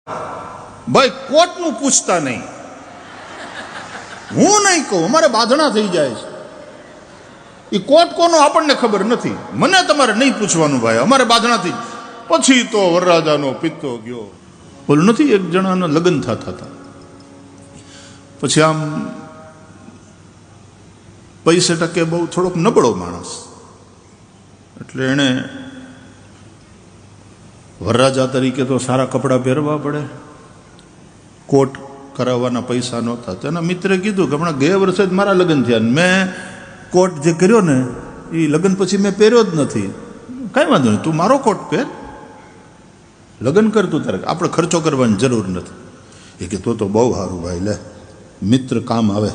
ભાઈ કોટનું પૂછતા નહીં, હું નહીં કહું, અમારે બાંધણા થઈ જાય છે. એ કોટ કોનો આપણને ખબર નથી, મને તમારે નહીં પૂછવાનું ભાઈ, અમારે બાંધણા થઈ. પછી તો વરરાજાનો પિત્તો ગયો. બોલું નથી, એક જણાના લગ્ન થતા હતા. પછી આમ પૈસે ટકે બહુ થોડોક નબળો માણસ, એટલે એણે વરરાજા તરીકે તો સારા કપડાં પહેરવા પડે, કોટ કરાવવાના પૈસા નહોતા. તો એના મિત્રે કીધું કે હમણાં ગયા વર્ષે જ મારા લગ્ન થયા, મેં કોટ જે કર્યો ને એ લગ્ન પછી મેં પહેર્યો જ નથી. કાંઈ વાંધો નહીં, તું મારો કોટ પહેર, લગ્ન કર તું તારે, આપણે ખર્ચો કરવાની જરૂર નથી. એ કે તો બહુ સારું ભાઈ, લે મિત્ર કામ આવે.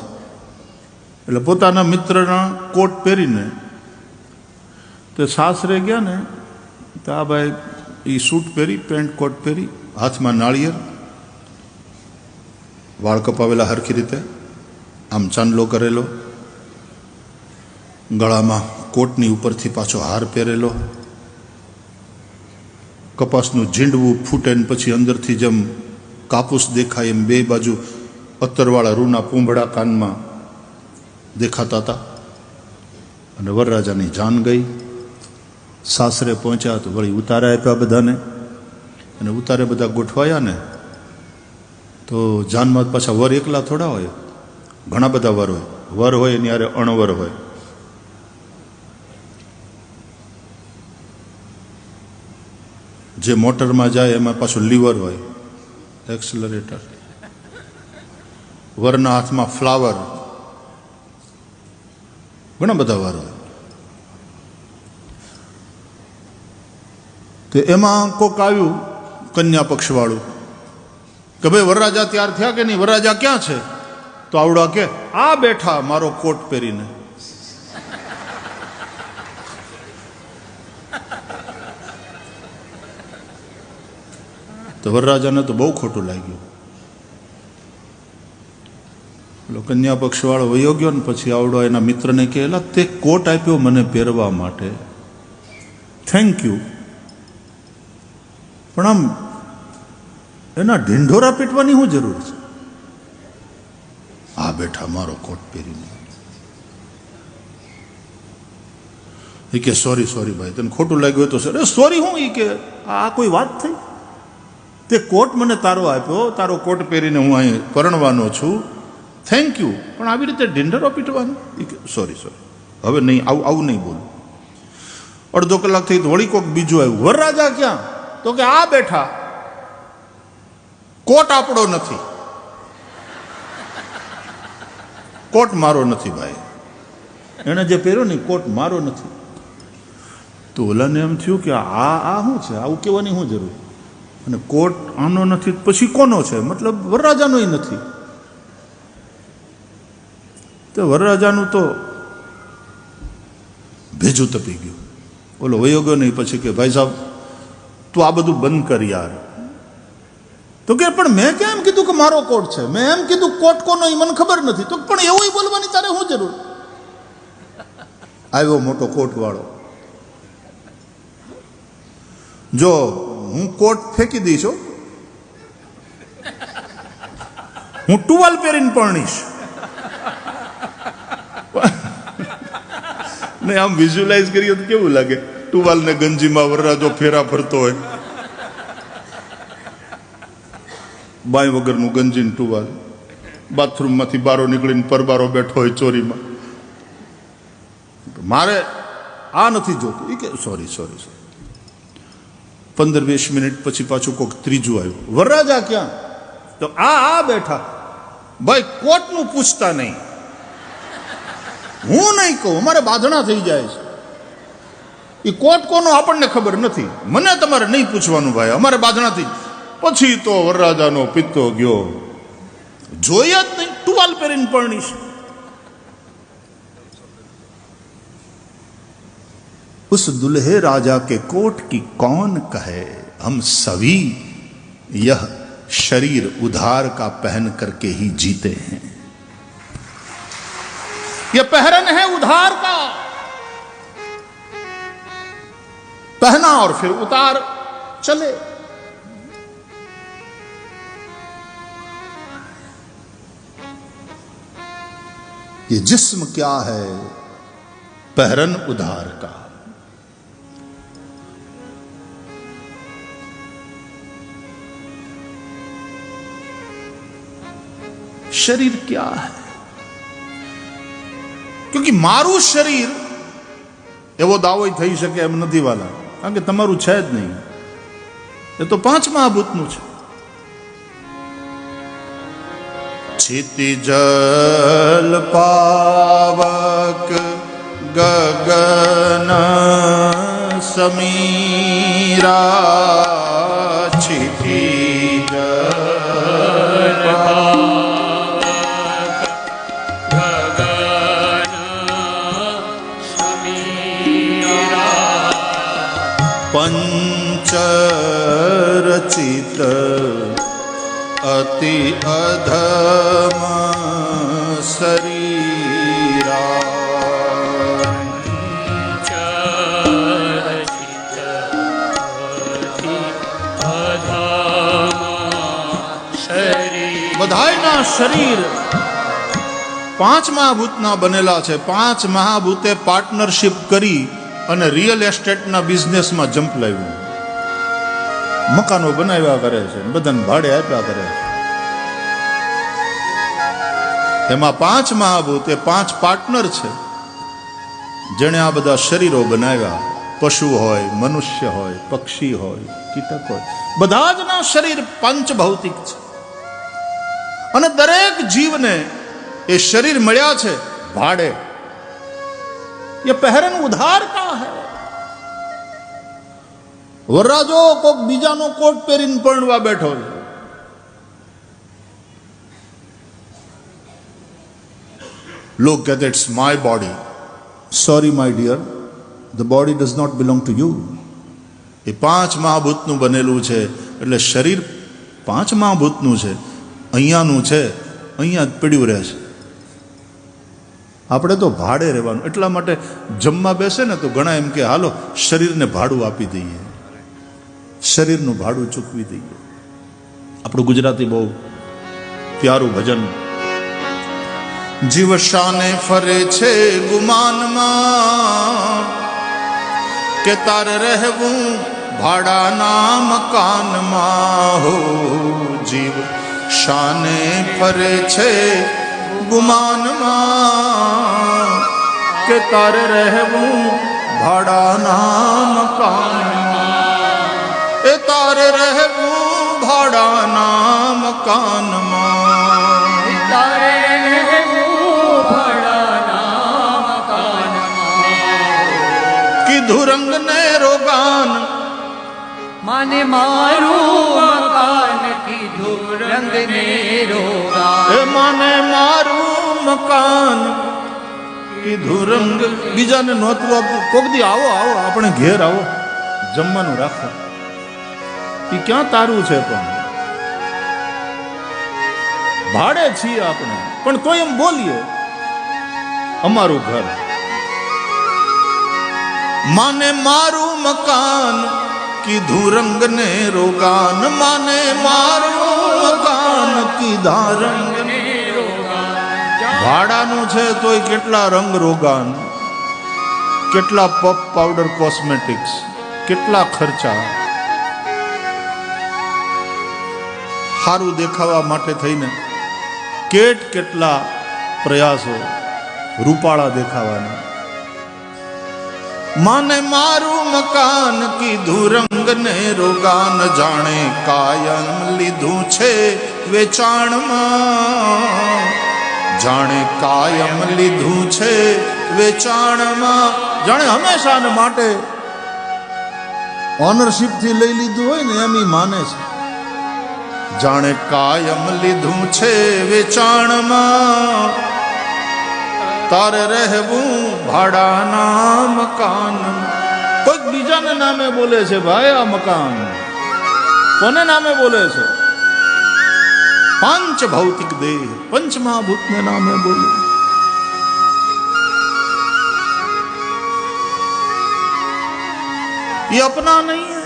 એટલે પોતાના મિત્રના કોટ પહેરીને તે સાસરે ગયા ને, તો આ ભાઈ એ સૂટ પહેરી, પેન્ટ કોટ પહેરી, હાથમાં નાળિયેર, વાળ કપાવેલા હરખી રીતે, આમ ચાંદલો કરેલો, ગળામાં કોટની ઉપરથી પાછો હાર પહેરેલો, કપાસનું ઝીંડવું ફૂટે ને પછી અંદરથી જેમ કાપૂસ દેખાય એમ બે બાજુ અત્તરવાળા રૂના પૂંભડા કાનમાં દેખાતા હતા. અને વરરાજાની જાન ગઈ. સાસરે પહોંચ્યા તો વળી ઉતારે આપ્યા બધાને, અને ઉતારે બધા ગોઠવાયા ને તો જાનમાં પાછા વર એકલા થોડા હોય, ઘણા બધા વર હોય. વર હોય એની હારે અણવર હોય. જે મોટરમાં જાય એમાં પાછું લીવર હોય, એક્સલરેટર. વરના હાથમાં ફ્લાવર, ઘણા બધા વાર હોય. તો એમાં કોક આવ્યું કન્યા પક્ષવાળું કે ભાઈ વરરાજા તૈયાર થયા કે નહીં, વરરાજા ક્યાં છે? તો આવડા કે આ બેઠા મારો કોટ પહેરીને. તો વરરાજાને તો બહુ ખોટું લાગ્યું. પેલો કન્યા પક્ષવાળો વયો ગયો ને પછી આવડો એના મિત્રને કહે, એલા તે કોટ આપ્યો મને પહેરવા માટે, થેન્ક યુ, પણ આમ એના ઢીંઢોરા પીટવાની શું જરૂર છે? આ બેઠા મારો કોટ પહેરીને. એ કે સોરી ભાઈ, તને ખોટું લાગ્યું હોય તો સર. સોરી હું? એ કે આ કોઈ વાત થઈ? તે કોટ મને તારો આપ્યો, તારો કોટ પહેરીને હું અહીં પરણવાનો છું, થેન્ક યુ, પણ આવી રીતે ઢીંઢરો પીટવાનું? એ કે સોરી, હવે નહીં, આવું નહીં બોલું. અડધો કલાક થઈ તો વળી કોક બીજું આવ્યું. વરરાજા ક્યાં? તો કે આ બેઠા, કોટ આપણો નથી, કોટ મારો નથી ભાઈ, એણે જે પહેર્યો ને કોટ મારો નથી. તો ઓલાને એમ થયું કે આ શું છે, આવું કહેવાની શું જરૂર? અને કોટ આનો નથી પછી કોનો છે? મતલબ વરરાજાનો નથી. તો વરરાજાનું તો ભેજું તપી ગયું. ઓલો વયો ગયો નહીં પછી કે ભાઈ સાહેબ તું આ બધું બંધ કર યાર. તો કે પણ મેં કેમ કીધું કે મારો કોટ છે? મેં એમ કીધું કોટ કોનો એ મને ખબર નથી. તો પણ એવું બોલવાની તારે શું જરૂર? આવ્યો મોટો કોટ વાળો. જો હું કોટ ફેંકી દઈશ, હું ટુવાલ પહેરીને પરણીશ. ને આમ વિઝ્યુલાઇઝ કરીએ તો કેવું લાગે? ટુવાલ ને ગંજીમાં વરરાજો ફેરા ફરતો હોય, બાય વગરનું ગંજીન ટુવાલ, બાથરૂમમાંથી બારો નીકળીને પરબારો બેઠો હોય ચોરીમાં. મારે આ નથી જોતું. એ કે સોરી. 15-20 મિનિટ પછી પાછું કોઈક ત્રીજું આવ્યું. વરરાજા ક્યાં? તો આ બેઠા. ભાઈ કોટનું પૂછતા નહીં, હું નહીં કહું, અમારે બાંધણા થઈ જાય છે. એ કોટ કોનો આપણને ખબર નથી, મને તમારે નહીં પૂછવાનું ભાઈ, અમારે બાંધણા થઈ. પછી તો વરરાજાનો પિત્તો ગયો. જોયા જ નહીં, ટુવાલ પહેરીને પરણીશ. उस दुल्हे राजा के कोट की कौन कहे, हम सभी यह शरीर उधार का पहन करके ही जीते हैं. यह पहरन है उधार का, पहना और फिर उतार चले. ये जिस्म क्या है पहरन उधार का। शरीर क्या है? क्योंकि मारू शरीर एवो दावो थई शके एम नथी वाला, कारण के तमारू छे ज नहीं। ये तो पांच महाभूतनु छे। क्षिति जल पावक गगन समीरा, क्षिति जल पावक गगन समीरा, पंचरचित अति अधम शरीरा, બધાયના શરીર પાંચ મહાભૂતના બનેલા છે। પાંચ મહાભૂતે પાર્ટનરશિપ કરી અને રિયલ એસ્ટેટના બિઝનેસમાં જંપ લાવ્યું, મકાનો બનાવ્યા કરે છે, બધાને ભાડે આપ્યા કરે છે। એમાં પાંચ મહાભૂત એ પાંચ પાર્ટનર છે જેણે આ બધા શરીરો બનાવ્યા। પશુ હોય, મનુષ્ય હોય, પક્ષી હોય, કીટક હોય, બધા જ ના શરીર પંચભૌતિક છે। અને દરેક જીવને એ શરીર મળ્યા છે ભાડે। ये पहरन उधार का है। वरराजो कोक बीजानो कोट पेरीन परणवा बैठो है। लोग कहते it's my body. Sorry my dear, the body does not belong to you. ये पांच महाभूतनु बनेलू छे, એટલે શરીર પાંચ મહાભૂતનું છે, અહીંયાનું છે, અહીંયા જ પડ્યું રહે છે। આપણે તો ભાડે રહેવાનું। એટલા માટે જમવા બેસે ને તો ઘણા એમ કે હાલો શરીરને ભાડું આપી દઈએ, શરીરનું ભાડું ચૂકવી દઈએ। આપણું ગુજરાતી બહુ પ્યારું ભજન। જીવ શાને ફરે છે ગુમાનમાં, કે તારે રહેવું ભાડાના મકાનમાં। હો જીવ શાને ફરે છે ગુમાનમાં, કે તારે રહેવું ભાડાના મકાનમાં। એ તારે રહેવું ભાડાના મકાનમાં, તારે રહેવું ભાડાના મકાનમાં। કીધું રંગ ને રોગાન, માને મારું મકાન કીધું રંગ ને રોગાન। એ માને મારું મકાન કીધું રંગ। બીજાને નહોતું આપતું। કોક દી આવો આવો આપણે ઘેર આવો, જમવાનું રાખો। એ ક્યાં તારું છે? પણ ભાડે છીએ આપણે, પણ તો એમ બોલીએ અમારું ઘર। માને મારું મકાન કીધું રંગ ને રોગાન, માને મારું મકાન કીધા રંગ ને રોગાન। ભાડાનું છે તોય કેટલા રંગ રોગાન, કેટલા પપ પાવડર કોસ્મેટિક્સ, કેટલા ખર્ચા। સારું દેખાવા માટે થઈને કેટલા પ્રયાસો રૂપાળા દેખાવાના। માને મારું મકાન કીધું રંગ ને રોગાન, જાણે કાયમ લીધું છે વેચાણમાં, જાણે કાયમ લીધું છે વેચાણમાં। જાણે હંમેશા માટે ઓનરશિપ થી લઈ લીધું હોય ને એમ માને છે। જાણે કાયમ લીધું છે વેચાણમાં, તારે રહેવું ભાડાના મકાન। કોઈક બીજાને નામે બોલે છે ભાઈ આ મકાન, કોને નામે બોલે છે? પાંચ ભૌતિક દેહ, पंच महाभूत ने नामे बोले। ये अपना नहीं है।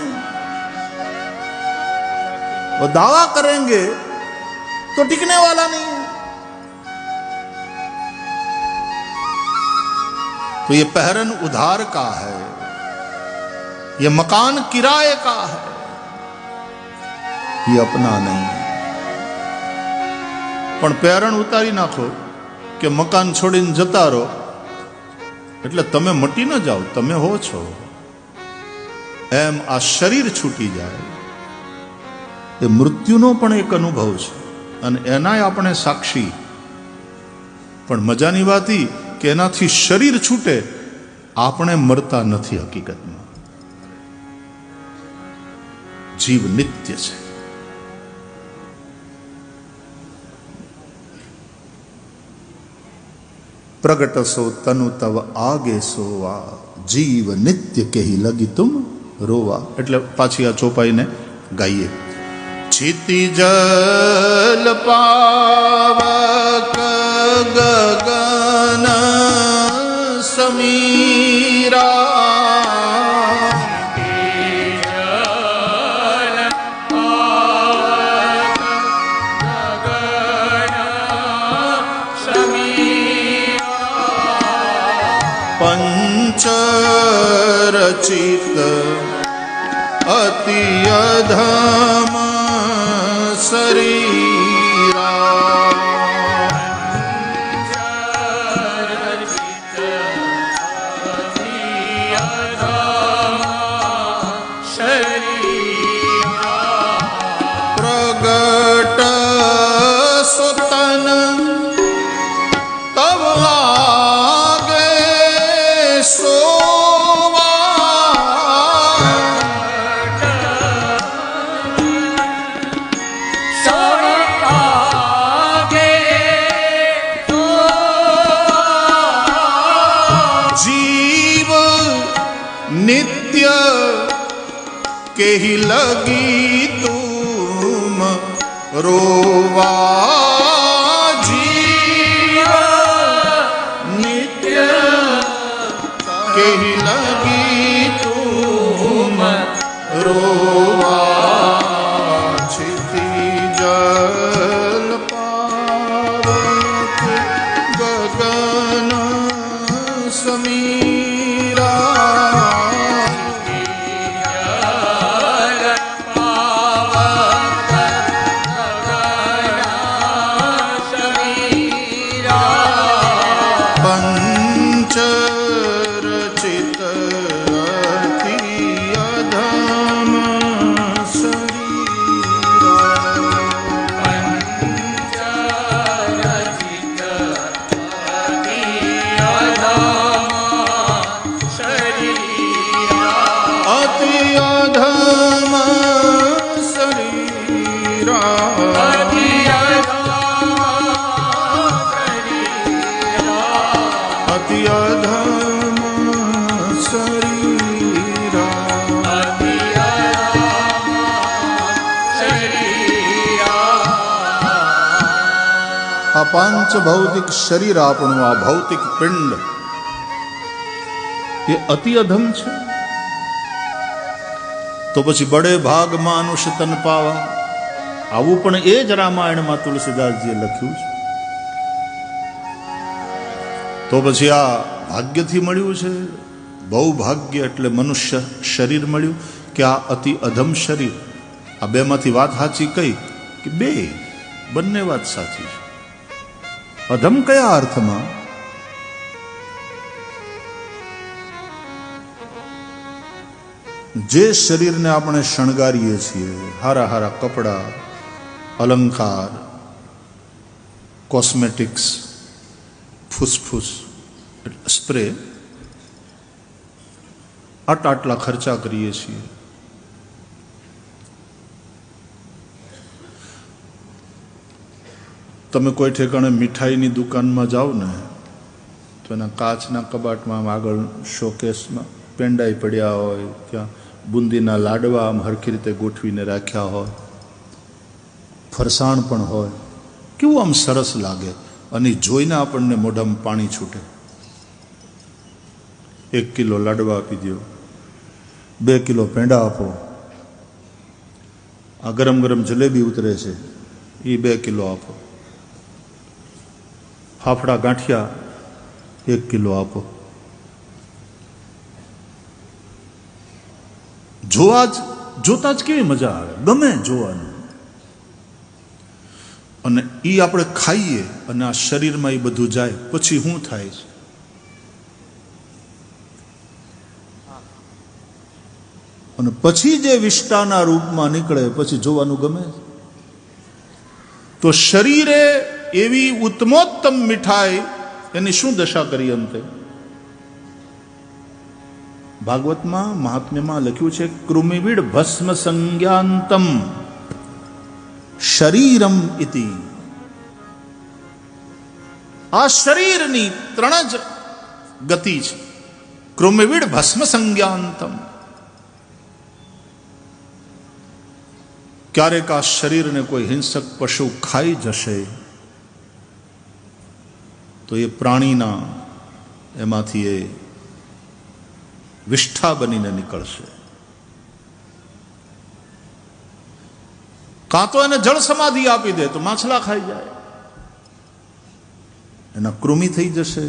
वो दावा करेंगे तो टिकने वाला नहीं है। तो ये पहरन उधार का है, ये मकान किराए का है, ये अपना नहीं है. પણ પહેરણ ઉતારી નાખો કે મકાન છોડીને જતા રહો એટલે તમે મટી ન જાઓ, તમે હો છો. એમ આ શરીર છૂટી જાય એ મૃત્યુનો પણ એક અનુભવ છે અને એનાય આપણે સાક્ષી. પણ મજાની વાત એ કે એનાથી શરીર છૂટે, આપણે મરતા નથી. હકીકતમાં જીવ નિત્ય છે. प्रगट सो तनु तव आगे सोवा, जीव नित्य कही लगी तुम रोवा. એટલે પાછી આ ચોપાઈને ગાઈએ. क्षिति जल पावक गगन समीरा, पंचरचित अति अधम शरीरा, प्रगट सुतन तब आगे नित्य के ही लगी तुम रोवा. जीव नित्य के ही लगी तुम रोवा. क्षिति जल पावक गगन समीरा, पंचरचित अति अधम शरीरा, पंचरचित अति अधम शरीरा, अति अधम शरीरा, अति अधम शरीरा, अति अधम शरीरा. આ પાંચ ભૌતિક શરીર આપણું, આ ભૌતિક પિંડ એ અતિ અધમ છે. તો પછી બડે ભાગમાં મનુષ્ય તન પાવા, આવું પણ એ જ રામાયણમાં તુલસીદાસજીએ લખ્યું છે. તો પછી આ ભાગ્યથી મળ્યું છે. બહુ ભાગ્ય એટલે મનુષ્ય શરીર મળ્યું કે આ અતિ અધમ શરીર. આ બેમાંથી વાત સાચી કઈ કે બે, બંને વાત સાચી છે. અધમ કયા અર્થમાં? જે શરીરને આપણે શણગારીએ છીએ, હારા હારા કપડા, અલંકાર, કોસ્મેટિક્સ, ફૂસફૂસ, સ્પ્રે, આટલા ખર્ચા કરીએ છીએ. તમે કોઈ ઠેકાણે મીઠાઈની દુકાનમાં જાઓ ને તો એના કાચના કબાટમાં આગળ શોકેસમાં પેંડાઈ પડ્યા હોય, ત્યાં બુંદીના લાડવા આમ હરખી રીતે ગોઠવીને રાખ્યા હોય, ફરસાણ પણ હોય. કેવું આમ સરસ લાગે અને જોઈને આપણને મોઢામાં પાણી છૂટે. 1 કિલો લાડવા આપી દો, 2 કિલો પેંડા આપો. આ ગરમ ગરમ જલેબી ઉતરે છે એ 2 કિલો આપો. ફાફડા ગાંઠિયા 1 કિલો આપો. જોતા જ કેવી મજા આવે, ગમે જોવાનું. અને એ આપણે ખાઈએ અને આ શરીરમાં એ બધું જાય પછી શું થાય છે? અને પછી જે વિષ્ટાના રૂપમાં નીકળે પછી જોવાનું ગમે. તો શરીરે એવી ઉત્તમોત્તમ મીઠાઈ, એની શું દશા કરી અંતે? ભાગવતમાં મહાત્મ્યમાં લખ્યું છે, કૃમિવિડ ભસ્મ સંજ્ઞાંતમ શરીરમ ઇતિ. આ શરીરની ત્રણ જ ગતિ છે. કૃમિવિડ ભસ્મ સંજ્ઞાંતમ. ક્યારેક આ શરીરને કોઈ હિંસક પશુ ખાઈ જશે તો એ પ્રાણીના એમાંથી એ વિષ્ઠા બનીને નીકળશે. કાં તો એને જળ સમાધિ આપી દે તો માછલા ખાઈ જાય, એના કૃમિ થઈ જશે,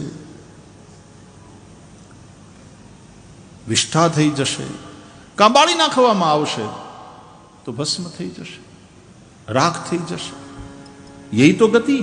વિષ્ઠા થઈ જશે. કાં બાળી નાખવામાં આવશે તો ભસ્મ થઈ જશે, રાખ થઈ જશે. યહી તો ગતિ.